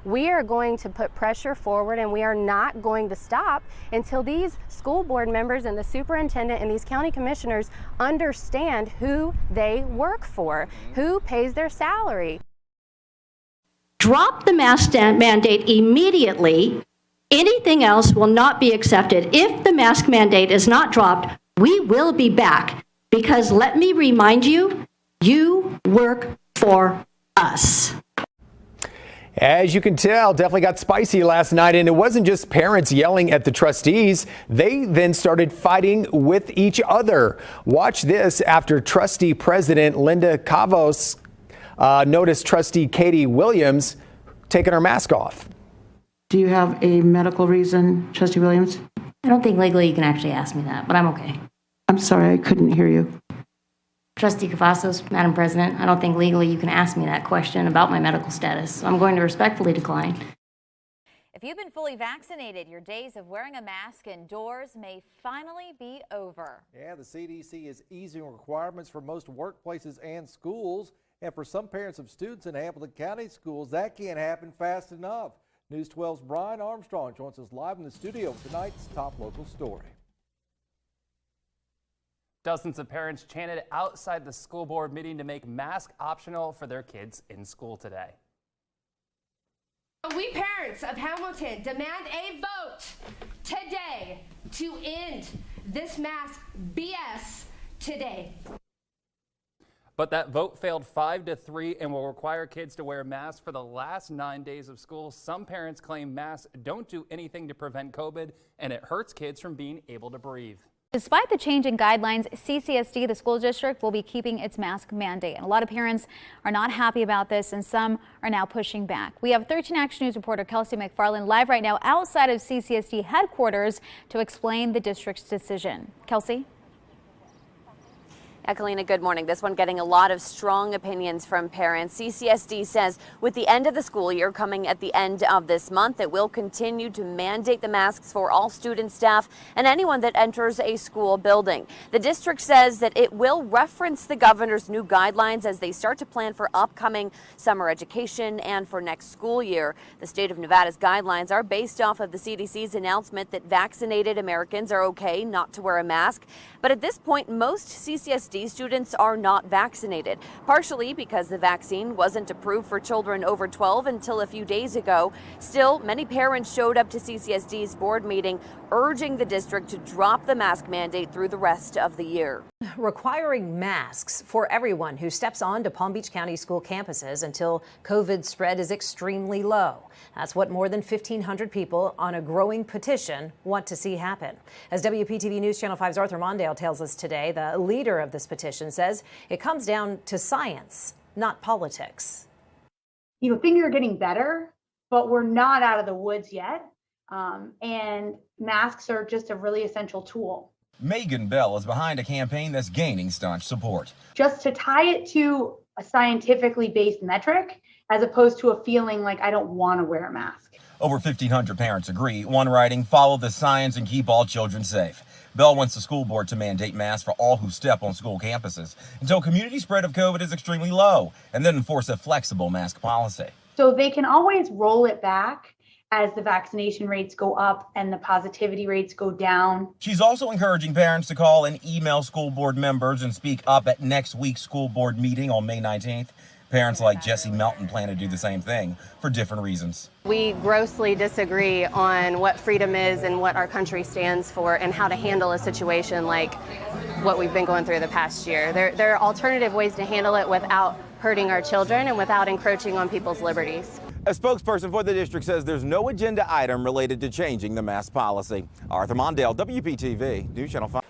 We are going to put pressure forward, and we are not going to stop until these school board members and the superintendent and these county commissioners understand who they work for, who pays their salary. Drop the mask mandate immediately. Anything else will not be accepted. If the mask mandate is not dropped, we will be back, because let me remind you, you work for us. As you can tell, definitely got spicy last night, and it wasn't just parents yelling at the trustees. They then started fighting with each other. Watch this after trustee president Linda Cavos noticed trustee Katie Williams taking her mask off. Do you have a medical reason, Trustee Williams? I don't think legally you can actually ask me that, but I'm okay. I'm sorry, I couldn't hear you. Trustee Cavazos, Madam President, I don't think legally you can ask me that question about my medical status, so I'm going to respectfully decline. If you've been fully vaccinated, your days of wearing a mask indoors may finally be over. Yeah, the CDC is easing requirements for most workplaces and schools. And for some parents of students in Hamilton County schools, that can't happen fast enough. News 12's Brian Armstrong joins us live in the studio with tonight's top local story. Dozens of parents chanted outside the school board meeting to make masks optional for their kids in school today. We parents of Hamilton demand a vote today to end this mask BS today. But that vote failed 5-3 and will require kids to wear masks for the last 9 days of school. Some parents claim masks don't do anything to prevent COVID, and it hurts kids from being able to breathe. Despite the change in guidelines, CCSD, the school district, will be keeping its mask mandate. And a lot of parents are not happy about this, and some are now pushing back. We have 13 Action News reporter Kelsey McFarland live right now outside of CCSD headquarters to explain the district's decision. Kelsey? Ekalina, good morning. This one getting a lot of strong opinions from parents. CCSD says with the end of the school year coming at the end of this month, it will continue to mandate the masks for all student, staff, and anyone that enters a school building. The district says that it will reference the governor's new guidelines as they start to plan for upcoming summer education and for next school year. The state of Nevada's guidelines are based off of the CDC's announcement that vaccinated Americans are okay not to wear a mask. But at this point, most CCSD students are not vaccinated, partially because the vaccine wasn't approved for children over 12 until a few days ago. Still, many parents showed up to CCSD's board meeting urging the district to drop the mask mandate through the rest of the year. Requiring masks for everyone who steps onto Palm Beach County school campuses until COVID spread is extremely low. That's what more than 1,500 people on a growing petition want to see happen. As WPTV News Channel 5's Arthur Mondale tells us today, the leader of this petition says it comes down to science, not politics. Things are getting better, but we're not out of the woods yet. And masks are just a really essential tool. Megan Bell is behind a campaign that's gaining staunch support. Just to tie it to a scientifically based metric, as opposed to a feeling like I don't want to wear a mask. Over 1,500 parents agree. One writing, follow the science and keep all children safe. Bell wants the school board to mandate masks for all who step on school campuses until community spread of COVID is extremely low, and then enforce a flexible mask policy. So they can always roll it back as the vaccination rates go up and the positivity rates go down. She's also encouraging parents to call and email school board members and speak up at next week's school board meeting on May 19th. Parents like Jesse Melton plan to do the same thing for different reasons. We grossly disagree on what freedom is and what our country stands for and how to handle a situation like what we've been going through the past year. There are alternative ways to handle it without hurting our children and without encroaching on people's liberties. A spokesperson for the district says there's no agenda item related to changing the mask policy. Arthur Mondale, WPTV, News Channel 5.